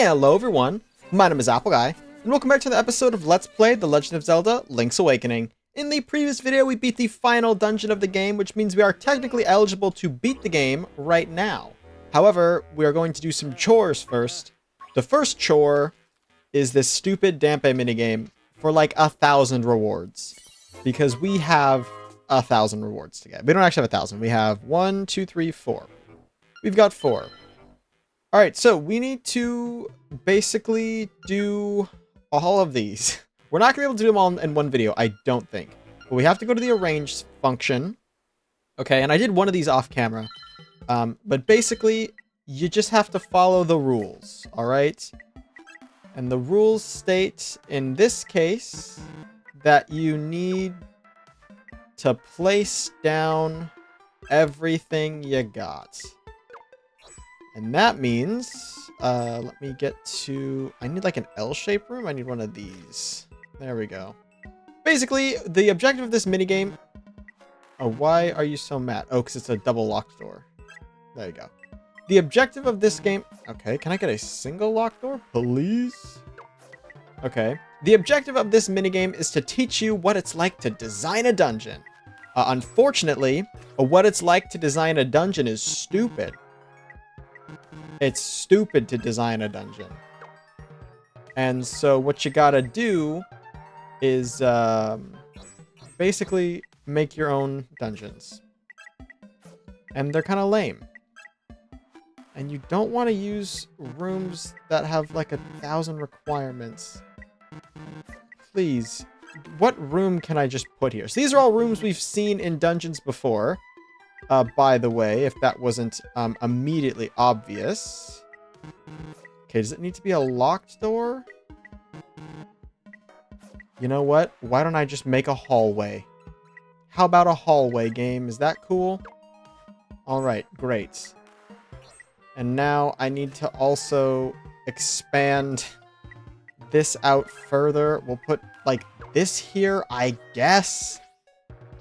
Hello everyone, my name is Appleguy, and welcome back to the episode of Let's Play The Legend of Zelda Link's Awakening. In the previous video, we beat the final dungeon of the game, which means we are technically eligible to beat the game right now. However, we are going to do some chores first. The first chore is this stupid Dampe minigame for like 1,000 rewards. Because we have 1,000 rewards to get. We don't actually have 1,000. We have 1, 2, 3, 4. We've got 4. Alright, so we need to basically do all of these. We're not going to be able to do them all in one video, I don't think. But we have to go to the arrange function. Okay, and I did one of these off camera. But basically, you just have to follow the rules, alright? And the rules state, in this case, that you need to place down everything you got. And that means, let me get to, I need like an L-shaped room. I need one of these. There we go. Basically, the objective of this minigame, oh, why are you so mad? Oh, because it's a double locked door. There you go. The objective of this game, okay, can I get a single locked door, please? Okay. The objective of this minigame is to teach you what it's like to design a dungeon. Unfortunately, what it's like to design a dungeon is stupid. It's stupid to design a dungeon. And so what you gotta do is basically make your own dungeons. And they're kind of lame. And you don't want to use rooms that have like 1,000 requirements. Please, what room can I just put here? So these are all rooms we've seen in dungeons before. By the way, if that wasn't immediately obvious. Okay, does it need to be a locked door? You know what? Why don't I just make a hallway? How about a hallway game? Is that cool? Alright, great. And now I need to also expand this out further. We'll put like this here, I guess.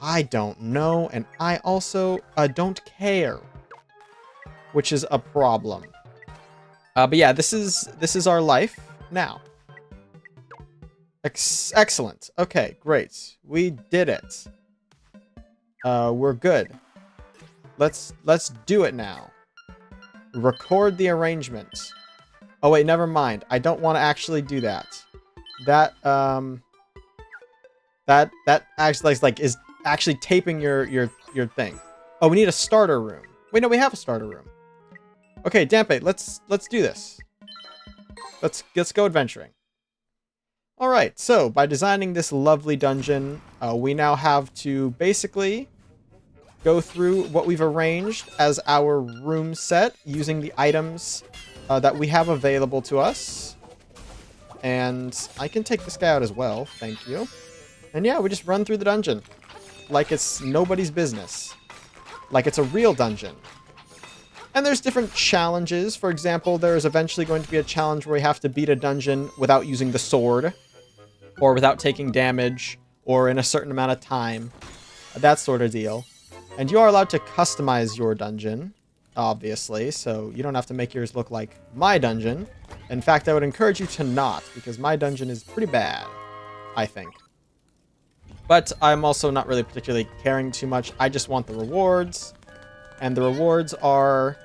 I don't know, and I also don't care, which is a problem. But yeah, this is our life now. Excellent. Okay, great. We did it. We're good. Let's do it now. Record the arrangement. Oh wait, never mind. I don't want to actually do that. That actually like is actually taping your thing. Oh, we need a starter room. Wait, no, we have a starter room. Okay, Dampe, let's do this. Let's go adventuring. All right, so by designing this lovely dungeon, we now have to basically go through what we've arranged as our room set using the items that we have available to us. And I can take this guy out as well, thank you. And yeah, we just run through the dungeon like it's nobody's business. Like it's a real dungeon. And there's different challenges. For example, there's eventually going to be a challenge where we have to beat a dungeon without using the sword, or without taking damage, or in a certain amount of time. That sort of deal. And you are allowed to customize your dungeon, obviously, so you don't have to make yours look like my dungeon. In fact, I would encourage you to not, because my dungeon is pretty bad, I think. But I'm also not really particularly caring too much. I just want the rewards. And the rewards are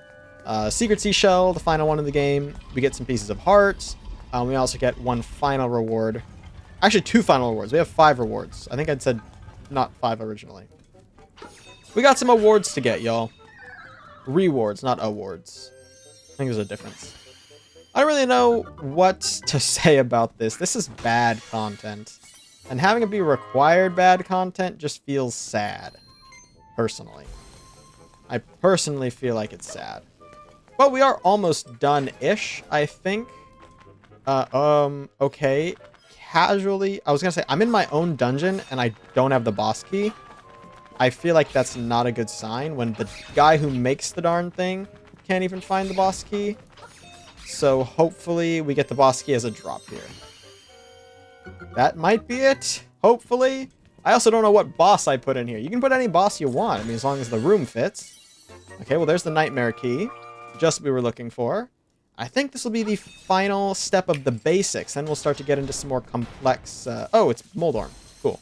Secret Seashell, the final one in the game. We get some pieces of heart. We also get one final reward. Actually, 2 final rewards. We have 5 rewards. I think I'd said not 5 originally. We got some awards to get, y'all. Rewards, not awards. I think there's a difference. I don't really know what to say about this. This is bad content. And having it be required bad content just feels sad. Personally. I personally feel like it's sad. But we are almost done-ish, I think. Okay. Casually, I was gonna say, I'm in my own dungeon and I don't have the boss key. I feel like that's not a good sign when the guy who makes the darn thing can't even find the boss key. So hopefully we get the boss key as a drop here. That might be it. Hopefully. I also don't know what boss I put in here. You can put any boss you want. I mean, as long as the room fits. Okay, well, there's the nightmare key. Just what we were looking for. I think this will be the final step of the basics. Then we'll start to get into some more complex... oh, it's Moldorm. Cool.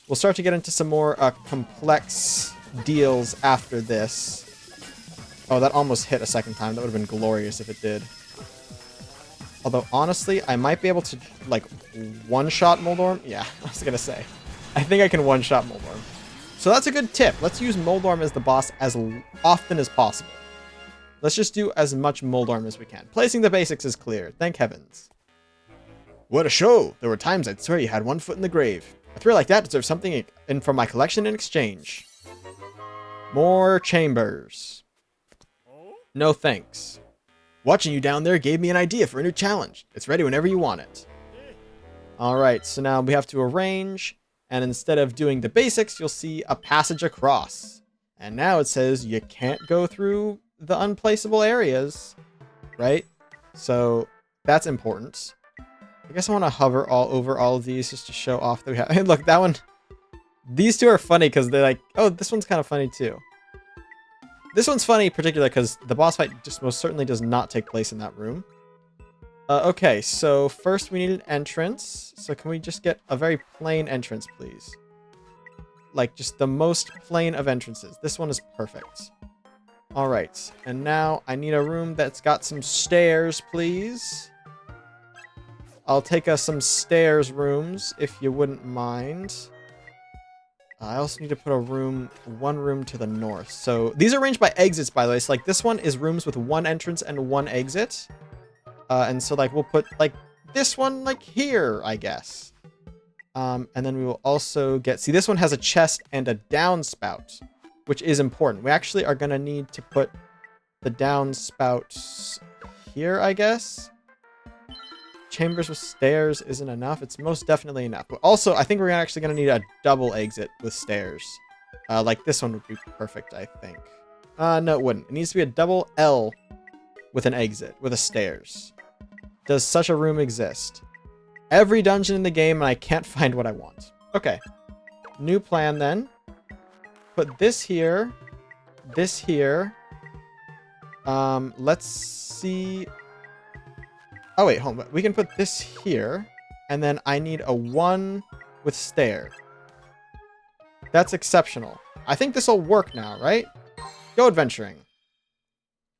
We'll start to get into some more complex deals after this. Oh, that almost hit a second time. That would have been glorious if it did. Although, honestly, I might be able to, like, one-shot Moldorm. Yeah, I was going to say. I think I can one-shot Moldorm. So that's a good tip. Let's use Moldorm as the boss as often as possible. Let's just do as much Moldorm as we can. Placing the basics is clear. Thank heavens. What a show! There were times I'd swear you had one foot in the grave. A thrill like that deserves something in from my collection in exchange. More chambers. No thanks. Watching you down there gave me an idea for a new challenge. It's ready whenever you want it. Alright, so now we have to arrange. And instead of doing the basics, you'll see a passage across. And now it says you can't go through the unplaceable areas, right? So that's important. I guess I want to hover all over all of these just to show off that we have... Hey, look, that one... These two are funny because they're like... Oh, this one's kind of funny too. This one's funny particularly because the boss fight just most certainly does not take place in that room. Okay, so first we need an entrance. So can we just get a very plain entrance, please? Like, just the most plain of entrances. This one is perfect. Alright, and now I need a room that's got some stairs, please. I'll take us some stairs rooms, if you wouldn't mind. I also need to put one room to the north. So these are arranged by exits, by the way. So like this one is rooms with one entrance and one exit. And so like we'll put like this one like here, I guess. And then we will also get... See, this one has a chest and a downspout, which is important. We actually are going to need to put the downspouts here, I guess. Chambers with stairs isn't enough. It's most definitely enough. But also, I think we're actually going to need a double exit with stairs. Like this one would be perfect, I think. No, it wouldn't. It needs to be a double L with an exit, with a stairs. Does such a room exist? Every dungeon in the game, and I can't find what I want. Okay. New plan, then. Put this here. This here. Let's see... Oh, wait, hold on. We can put this here. And then I need a 1 with stair. That's exceptional. I think this will work now, right? Go adventuring.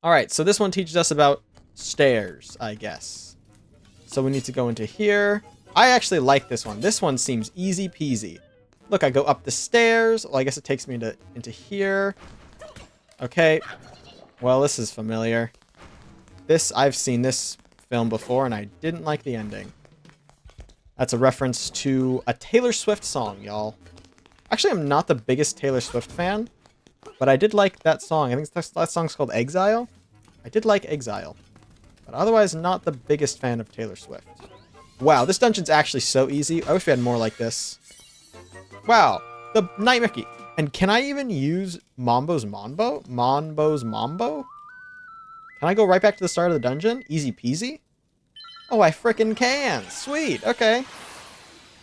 Alright, so this one teaches us about stairs, I guess. So we need to go into here. I actually like this one. This one seems easy peasy. Look, I go up the stairs. Well, I guess it takes me into here. Okay. Well, this is familiar. I've seen this film before, and I didn't like the ending. That's a reference to a Taylor Swift song, y'all. Actually, I'm not the biggest Taylor Swift fan, but I did like that song. I think that song's called Exile. I did like Exile, but otherwise not the biggest fan of Taylor Swift. Wow, this dungeon's actually so easy. I wish we had more like this. Wow, the Nightmare Key. And can I even use Mambo's Mambo? Mambo's Mambo? Can I go right back to the start of the dungeon? Easy peasy? Oh, I frickin' can. Sweet. Okay.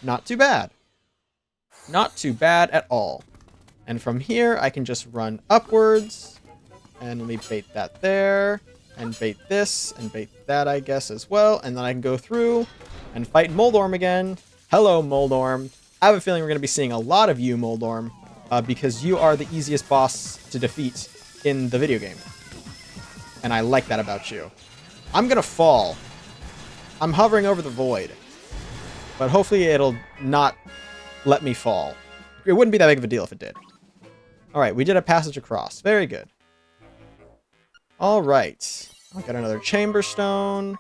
Not too bad. Not too bad at all. And from here, I can just run upwards. And let me bait that there. And bait this. And bait that, I guess, as well. And then I can go through and fight Moldorm again. Hello, Moldorm. I have a feeling we're going to be seeing a lot of you, Moldorm. Because you are the easiest boss to defeat in the video game. And I like that about you. I'm going to fall. I'm hovering over the void. But hopefully it'll not let me fall. It wouldn't be that big of a deal if it did. Alright, we did a passage across. Very good. Alright. I'll get another chamber stone.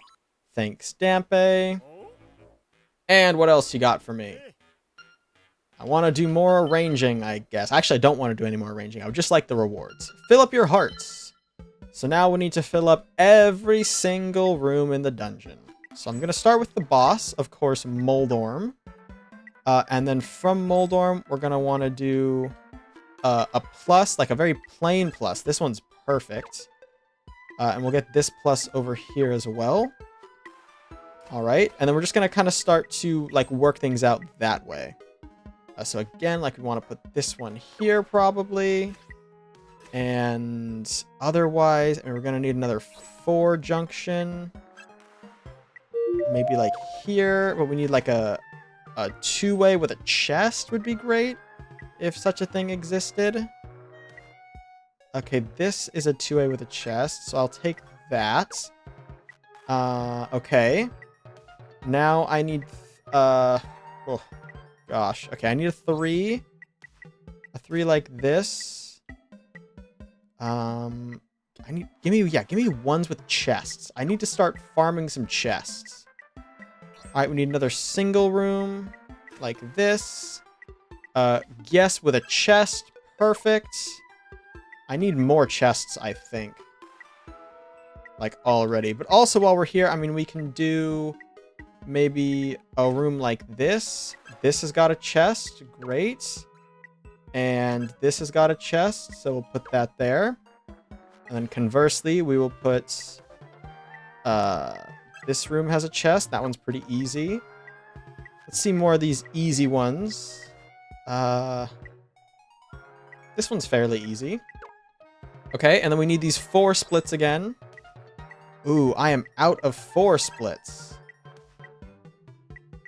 Thanks, Dampe. And what else you got for me? I want to do more arranging, I guess. Actually, I don't want to do any more arranging. I would just like the rewards. Fill up your hearts. So now we need to fill up every single room in the dungeon. So I'm going to start with the boss, of course, Moldorm. And then from Moldorm, we're going to want to do a plus, like a very plain plus. This one's perfect. And we'll get this plus over here as well. All right. And then we're just going to kind of start to like work things out that way. So again, like we want to put this one here probably. And otherwise, we're going to need another 4 junction. Maybe like here, but we need like a 2-way with a chest would be great if such a thing existed. Okay, this is a 2-way with a chest, so I'll take that. Okay. Now I need, oh, gosh. Okay, I need a 3. A 3 like this. Give me ones with chests. I need to start farming some chests. Alright, we need another single room like this. Yes, with a chest. Perfect. I need more chests, I think. Like, already. But also, while we're here, I mean, we can do maybe a room like this. This has got a chest. Great. And this has got a chest, so we'll put that there. And then conversely, we will put... this room has a chest. That one's pretty easy. Let's see more of these easy ones. This one's fairly easy. Okay, and then we need these 4 splits again. Ooh, I am out of 4 splits.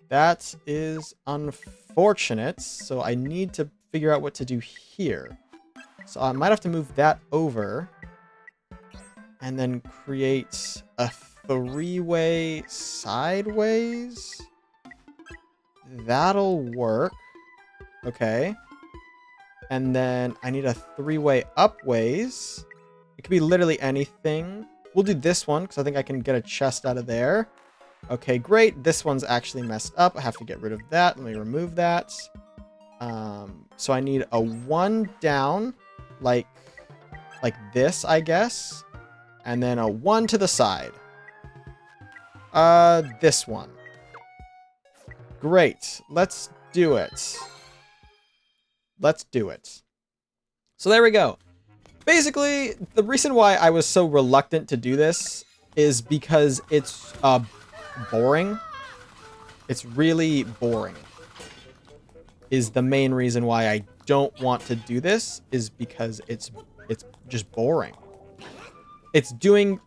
That is unfortunate. So I need to figure out what to do here. So I might have to move that over. And then create a 3-way sideways. That'll work. Okay. And then I need a 3-way upways. It could be literally anything. We'll do this one because I think I can get a chest out of there. Okay, great. This one's actually messed up. I have to get rid of that. Let me remove that. So I need a 1 down, like this, I guess. And then a 1 to the side. This one. Great. Let's do it. Let's do it. So there we go. Basically, the reason why I was so reluctant to do this is because it's boring. It's really boring. Is the main reason why I don't want to do this, is because it's just boring. It's doing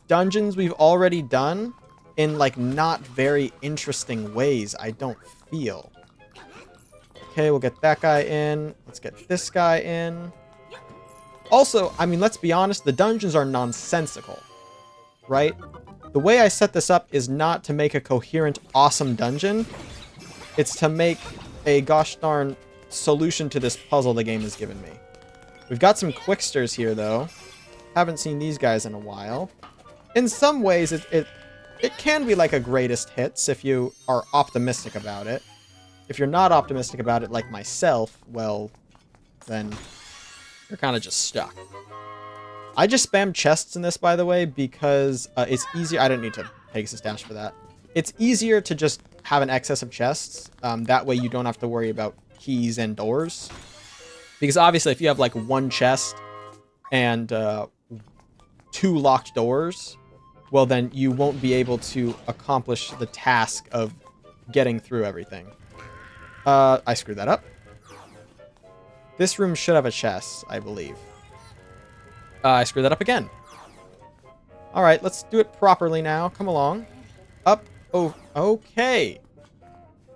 dungeons we've already done in like not very interesting ways, I don't feel. Okay, we'll get that guy in. Let's get this guy in. Also, I mean, let's be honest, the dungeons are nonsensical, right? The way I set this up is not to make a coherent, awesome dungeon. It's to make a gosh darn solution to this puzzle the game has given me. We've got some quicksters here, though. Haven't seen these guys in a while. In some ways, it can be like a greatest hits if you are optimistic about it. If you're not optimistic about it, like myself, well, then you're kind of just stuck. I just spam chests in this, by the way, because it's easier. I don't need to take a stash for that. It's easier to just have an excess of chests. That way you don't have to worry about keys and doors. Because obviously if you have like 1 chest and 2 locked doors, well then you won't be able to accomplish the task of getting through everything. I screwed that up. This room should have a chest, I believe. I screwed that up again. Alright, let's do it properly now. Come along. Up. Oh, okay.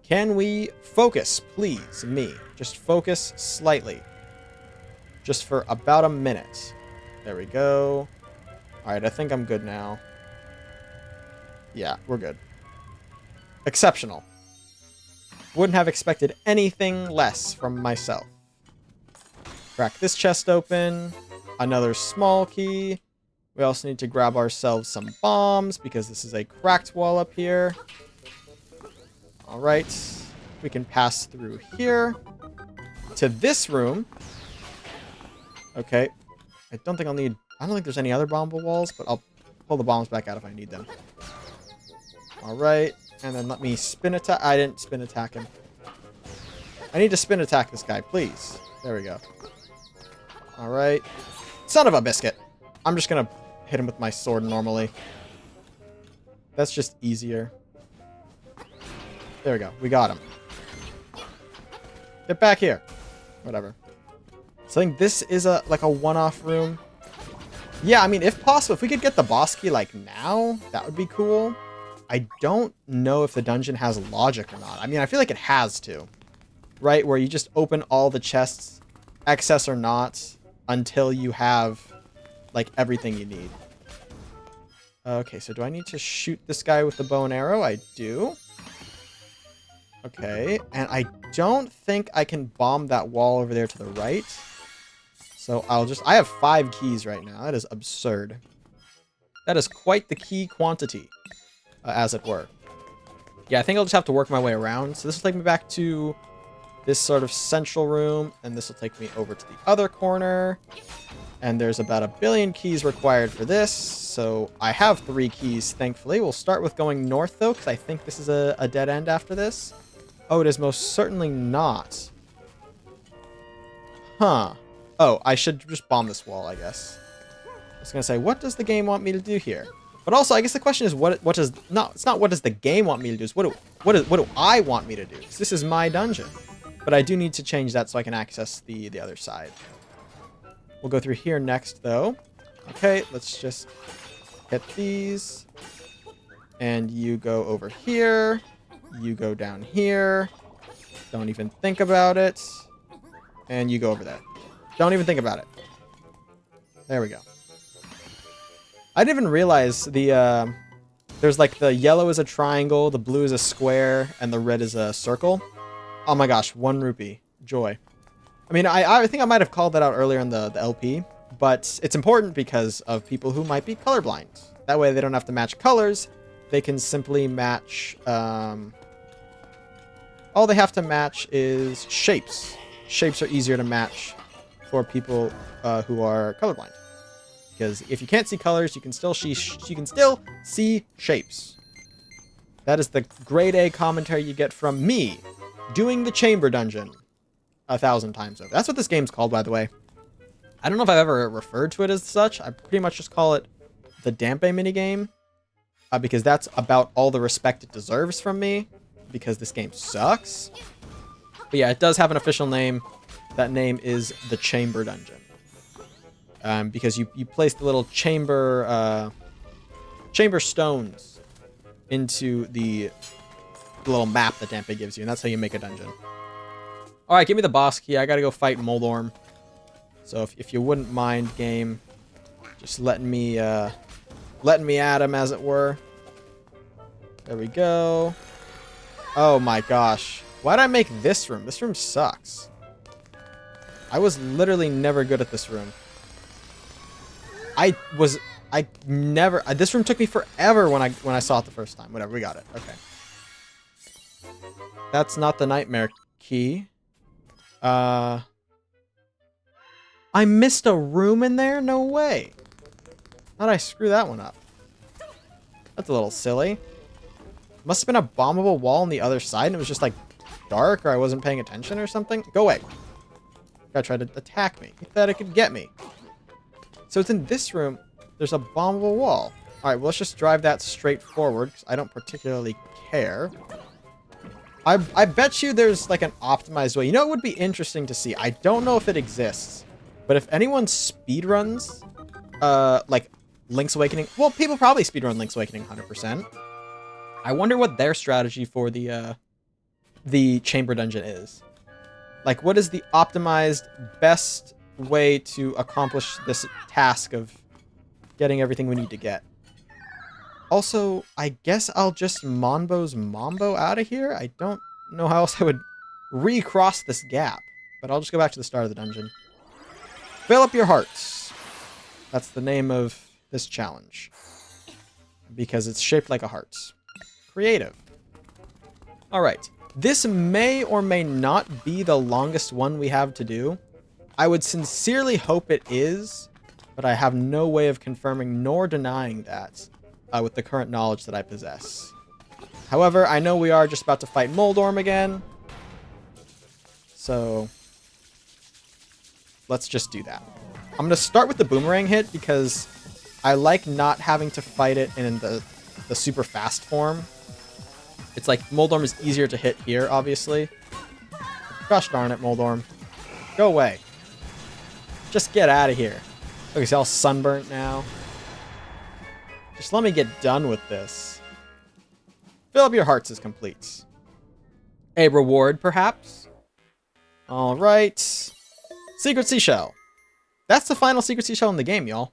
Can we focus, please? Me. Just focus slightly. Just for about a minute. There we go. Alright, I think I'm good now. Yeah, we're good. Exceptional. Wouldn't have expected anything less from myself. Crack this chest open. Another small key. We also need to grab ourselves some bombs because this is a cracked wall up here. Alright. We can pass through here to this room. Okay. I don't think there's any other bombable walls, but I'll pull the bombs back out if I need them. Alright. And then let me spin attack. I didn't spin attack him. I need to spin attack this guy, please. There we go. Alright. Son of a biscuit. I'm just gonna hit him with my sword normally. That's just easier. There we go. We got him. Get back here. Whatever. So I think this is like a one-off room. Yeah, I mean, if possible, if we could get the boss key like now, that would be cool. I don't know if the dungeon has logic or not. I mean, I feel like it has to, right? Where you just open all the chests, excess or not, until you have like everything you need. Okay, so do I need to shoot this guy with the bow and arrow? I do. Okay, and I don't think I can bomb that wall over there to the right. So I have 5 keys right now. That is absurd. That is quite the key quantity, as it were. Yeah, I think I'll just have to work my way around. So this will take me back to this sort of central room, and this will take me over to the other corner. And there's about 1 billion keys required for this. So I have 3 keys, thankfully. We'll start with going north, though, because I think this is a dead end after this. Oh, it is most certainly not. Huh. Oh, I should just bomb this wall, I guess. I was going to say, what does the game want me to do here? But also, I guess the question is, what does... No, it's not what does the game want me to do. It's what do I want me to do? This is my dungeon. But I do need to change that so I can access the other side. We'll go through here next, though. Okay, let's just hit these. And you go over here. You go down here. Don't even think about it. And you go over there. Don't even think about it. There we go. I didn't even realize there's like the yellow is a triangle, the blue is a square, and the red is a circle. Oh my gosh, 1 rupee. Joy. I mean, I think I might have called that out earlier in the LP, but it's important because of people who might be colorblind. That way they don't have to match colors. They can simply match... all they have to match is shapes. Shapes are easier to match for people who are colorblind. Because if you can't see colors, you can still see shapes. That is the grade A commentary you get from me doing the chamber dungeon 1,000 times over. That's what this game's called, by the way. I don't know if I've ever referred to it as such. I pretty much just call it the Dampe minigame. Because that's about all the respect it deserves from me. Because this game sucks. But yeah, it does have an official name. That name is the Chamber Dungeon. Because you place the little chamber stones into the little map that Dampe gives you, and that's how you make a dungeon. All right, give me the boss key. I gotta go fight Moldorm. So if you wouldn't mind, game, just letting me at him, as it were. There we go. Oh my gosh. Why'd I make this room? This room sucks. I was literally never good at this room. This room took me forever when I saw it the first time. Whatever, we got it. Okay. That's not the nightmare key. I missed a room in there? No way. How'd I screw that one up? That's a little silly. Must have been a bombable wall on the other side and it was just like dark or I wasn't paying attention or something. Go away. Guy tried to attack me. He thought it could get me. So it's in this room. There's a bombable wall. All right, well, let's just drive that straight forward because I don't particularly care. I bet you there's like an optimized way. You know, it would be interesting to see. I don't know if it exists, but if anyone speedruns, like Link's Awakening, well, people probably speedrun Link's Awakening 100%. I wonder what their strategy for the chamber dungeon is. Like, what is the optimized best way to accomplish this task of getting everything we need to get? Also, I guess I'll just Monbo's Mambo out of here. I don't know how else I would recross this gap, but I'll just go back to the start of the dungeon. Fill up your hearts. That's the name of this challenge. Because it's shaped like a heart. Creative. Alright. This may or may not be the longest one we have to do. I would sincerely hope it is, but I have no way of confirming nor denying that with the current knowledge that I possess. However, I know we are just about to fight Moldorm again. So let's just do that. I'm going to start with the boomerang hit because I like not having to fight it in the super fast form. It's like Moldorm is easier to hit here, obviously. Gosh darn it, Moldorm. Go away. Just get out of here. Look, he's all sunburnt now. Just let me get done with this. Fill up your hearts is complete. A reward, perhaps? Alright. Secret seashell. That's the final secret seashell in the game, y'all.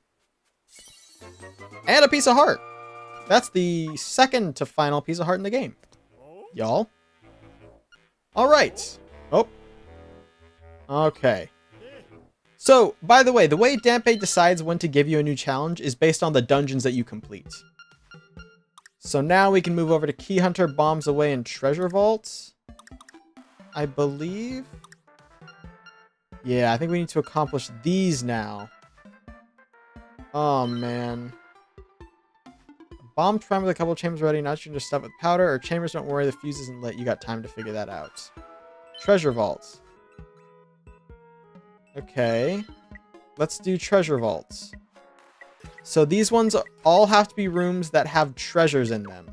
And a piece of heart. That's the second to final piece of heart in the game. Y'all. Alright. Oh. Okay. So, by the way Dampe decides when to give you a new challenge is based on the dungeons that you complete. So now we can move over to Key Hunter, Bombs Away, and Treasure Vault. I believe. Yeah, I think we need to accomplish these now. Oh, man. Bomb prime with a couple chambers ready, not you just stuff with powder, or chambers, don't worry, the fuse isn't lit. You got time to figure that out. Treasure vaults. Okay. Let's do treasure vaults. So these ones all have to be rooms that have treasures in them.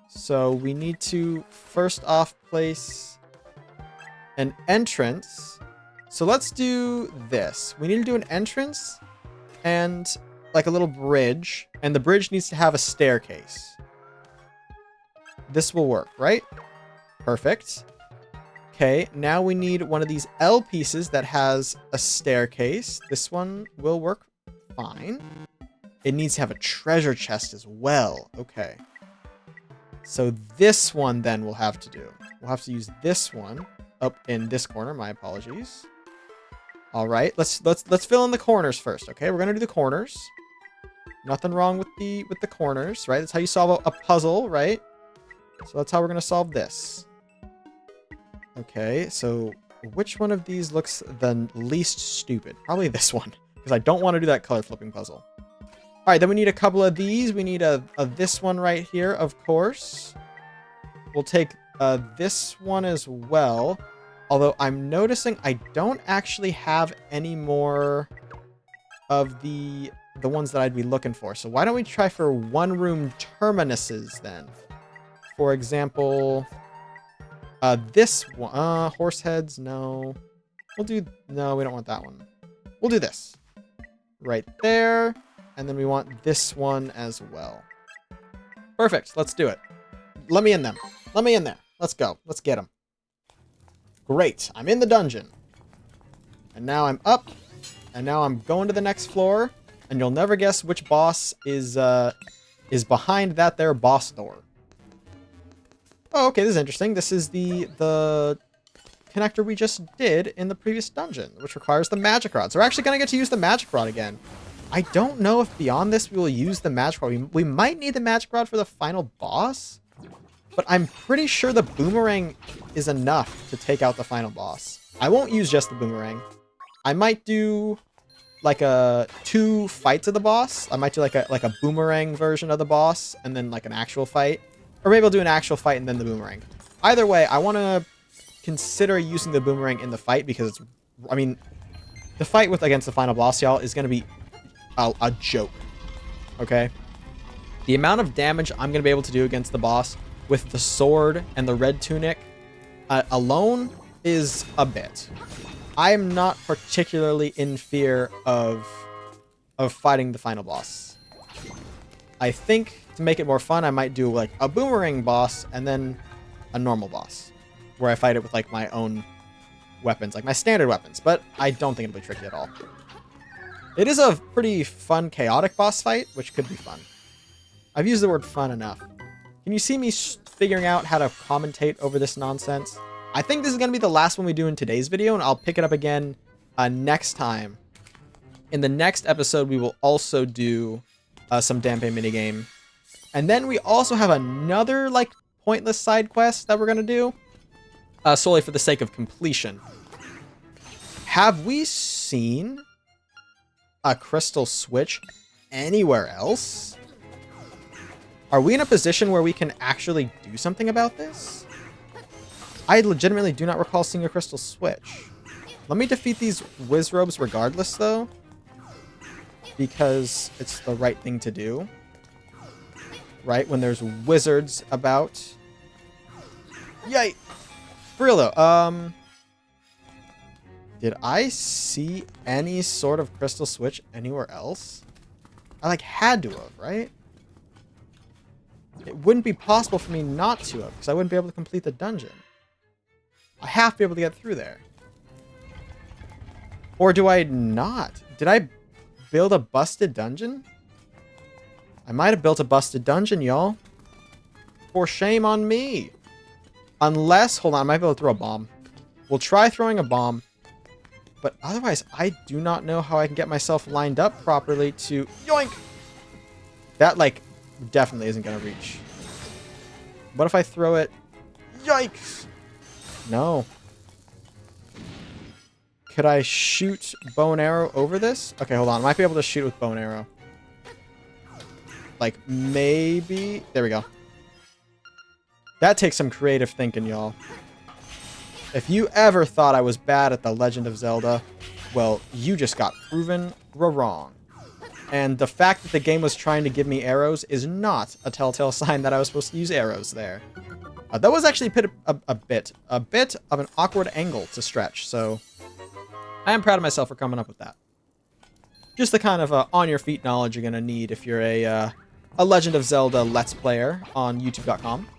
So we need to first off place an entrance. So let's do this. We need to do an entrance and like a little bridge, and the bridge needs to have a staircase. This will work, right? Perfect. Okay, now we need one of these L pieces that has a staircase. This one will work fine. It needs to have a treasure chest as well. Okay. So this one then we'll have to do. We'll have to use this one up in this corner. My apologies. All right, let's fill in the corners first. Okay, we're gonna do the corners. Nothing wrong with the corners, right? That's how you solve a puzzle, right? So that's how we're gonna solve this. Okay, so which one of these looks the least stupid? Probably this one, because I don't want to do that color flipping puzzle. All right, then we need a couple of these. We need a this one right here, of course. We'll take this one as well. Although I'm noticing I don't actually have any more of the ones that I'd be looking for. So why don't we try for one room terminuses then? For example, this one, horse heads, no. No, we don't want that one. We'll do this. Right there. And then we want this one as well. Perfect. Let's do it. Let me in them. Let me in there. Let's go. Let's get them. Great. I'm in the dungeon. And now I'm up. And now I'm going to the next floor. And you'll never guess which boss is behind that there boss door. Oh, okay. This is interesting. This is the connector we just did in the previous dungeon, which requires the magic rod. So we're actually going to get to use the magic rod again. I don't know if beyond this we will use the magic rod. We might need the magic rod for the final boss, but I'm pretty sure the boomerang is enough to take out the final boss. I won't use just the boomerang. I might do like 2 fights of the boss. I might do like a boomerang version of the boss and then like an actual fight. Or maybe I'll do an actual fight and then the boomerang. Either way, I want to consider using the boomerang in the fight because it's, I mean, the fight against the final boss, y'all, is going to be a joke. Okay? The amount of damage I'm going to be able to do against the boss with the sword and the red tunic alone is a bit. I am not particularly in fear of fighting the final boss. I think to make it more fun, I might do like a boomerang boss and then a normal boss where I fight it with like my own weapons, like my standard weapons, but I don't think it'll be tricky at all. It is a pretty fun, chaotic boss fight, which could be fun. I've used the word fun enough. Can you see me figuring out how to commentate over this nonsense? I think this is going to be the last one we do in today's video, and I'll pick it up again next time. In the next episode, we will also do some Dampe minigame. And then we also have another, like, pointless side quest that we're going to do, solely for the sake of completion. Have we seen a crystal switch anywhere else? Are we in a position where we can actually do something about this? I legitimately do not recall seeing a crystal switch. Let me defeat these Wizrobes regardless, though, because it's the right thing to do. Right? When there's wizards about. Yay! For real, though. Did I see any sort of crystal switch anywhere else? I, like, had to have, right? It wouldn't be possible for me not to have, because I wouldn't be able to complete the dungeon. I have to be able to get through there. Or do I not? Did I build a busted dungeon? I might have built a busted dungeon, y'all. For shame on me. Unless, hold on, I might be able to throw a bomb. We'll try throwing a bomb. But otherwise, I do not know how I can get myself lined up properly to... Yoink! That, like, definitely isn't going to reach. What if I throw it? Yikes! No. Could I shoot bow and arrow over this? Okay, hold on. I might be able to shoot with bow and arrow. Like, maybe... There we go. That takes some creative thinking, y'all. If you ever thought I was bad at The Legend of Zelda, well, you just got proven wrong. And the fact that the game was trying to give me arrows is not a telltale sign that I was supposed to use arrows there. That was actually a bit of an awkward angle to stretch, so I am proud of myself for coming up with that. Just the kind of on-your-feet knowledge you're going to need if you're a Legend of Zelda Let's Player on YouTube.com.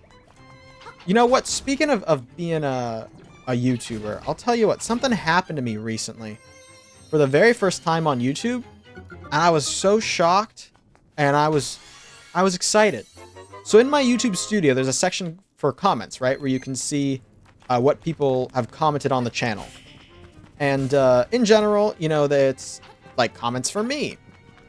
You know what? Speaking of being a YouTuber, I'll tell you what. Something happened to me recently. For the very first time on YouTube, and I was so shocked, and I was excited. So in my YouTube studio, there's a section for comments, right? Where you can see what people have commented on the channel. And in general, you know, that it's like comments for me.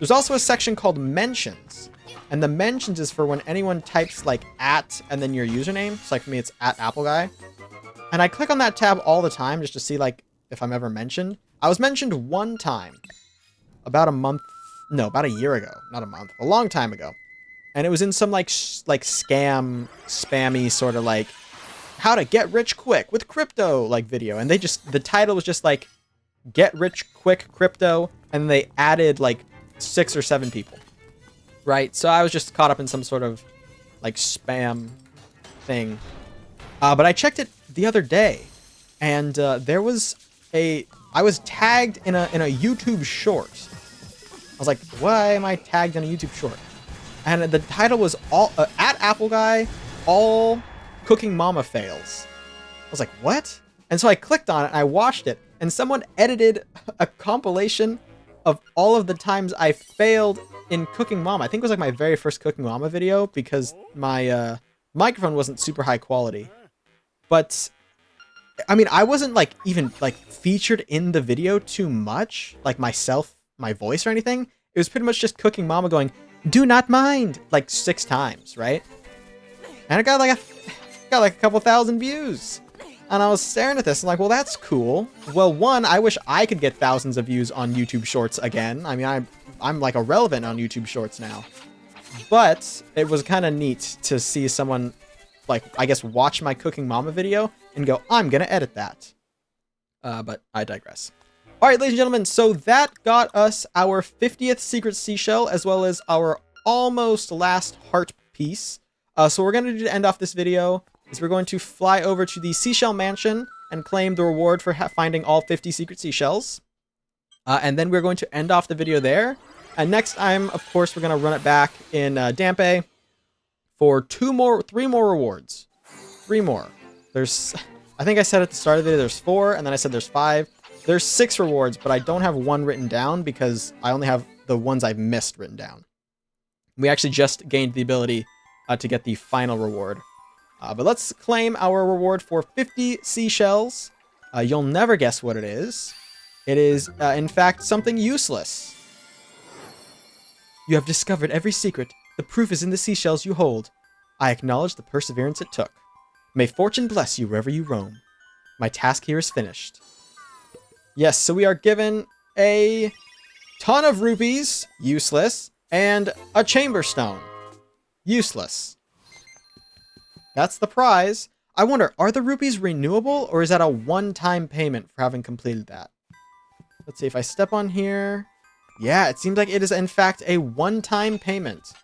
There's also a section called mentions. And the mentions is for when anyone types like @ and then your username. So like for me, it's @Appleguy. And I click on that tab all the time just to see like if I'm ever mentioned. I was mentioned one time about a year ago. Not a month, a long time ago. And it was in some like spammy sort of like how to get rich quick with crypto like video. And the title was just like get rich quick crypto. And they added like 6 or 7 people. Right, so I was just caught up in some sort of like spam thing, but I checked it the other day, and I was tagged in a YouTube short. I was like, why am I tagged in a YouTube short? And the title was all @Appleguy, all cooking mama fails. I was like, what? And so I clicked on it, and I watched it, and someone edited a compilation of all of the times I failed in Cooking Mama. I think it was like my very first Cooking Mama video because my microphone wasn't super high quality. But I mean, I wasn't like even like featured in the video too much, like myself, my voice or anything. It was pretty much just Cooking Mama going, "Do not mind," like 6 times, right? And I got like a couple thousand views. And I was staring at this and like, well, that's cool. Well, one, I wish I could get thousands of views on YouTube Shorts again. I mean, I'm like irrelevant on YouTube Shorts now. But it was kind of neat to see someone, like, I guess, watch my Cooking Mama video and go, I'm going to edit that. But I digress. All right, ladies and gentlemen, so that got us our 50th Secret Seashell, as well as our almost last heart piece. So what we're going to do to end off this video is we're going to fly over to the Seashell Mansion and claim the reward for finding all 50 secret seashells. And then we're going to end off the video there. And next time, of course, we're going to run it back in Dampe for 3 more rewards. 3 more. I think I said at the start of the video there's 4, and then I said there's 5. There's 6 rewards, but I don't have 1 written down because I only have the ones I've missed written down. We actually just gained the ability to get the final reward. But let's claim our reward for 50 seashells. You'll never guess what it is. It is, in fact, something useless. You have discovered every secret. The proof is in the seashells you hold. I acknowledge the perseverance it took. May fortune bless you wherever you roam. My task here is finished. Yes, so we are given a ton of rupees, useless, and a chamber stone, useless. That's the prize. I wonder, are the rupees renewable, or is that a one-time payment for having completed that? Let's see, if I step on here... Yeah, it seems like it is, in fact, a one-time payment.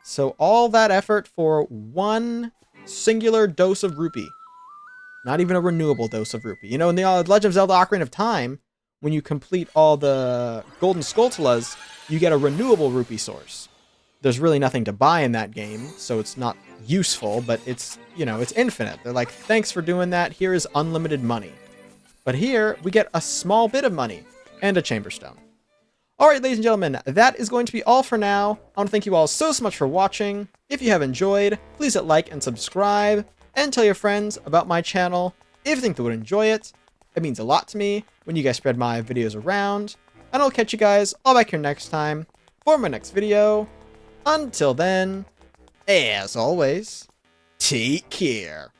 So all that effort for 1 singular dose of rupee. Not even a renewable dose of rupee. You know, in the Legend of Zelda Ocarina of Time, when you complete all the golden Skulltulas, you get a renewable rupee source. There's really nothing to buy in that game, so it's not useful, but it's, you know, it's infinite. They're like, thanks for doing that. Here is unlimited money. But here, we get a small bit of money and a chamber stone. All right, ladies and gentlemen, that is going to be all for now. I want to thank you all so much for watching. If you have enjoyed, please hit like and subscribe, and tell your friends about my channel if you think they would enjoy it. It means a lot to me when you guys spread my videos around. And I'll catch you guys all back here next time for my next video. Until then, as always, take care.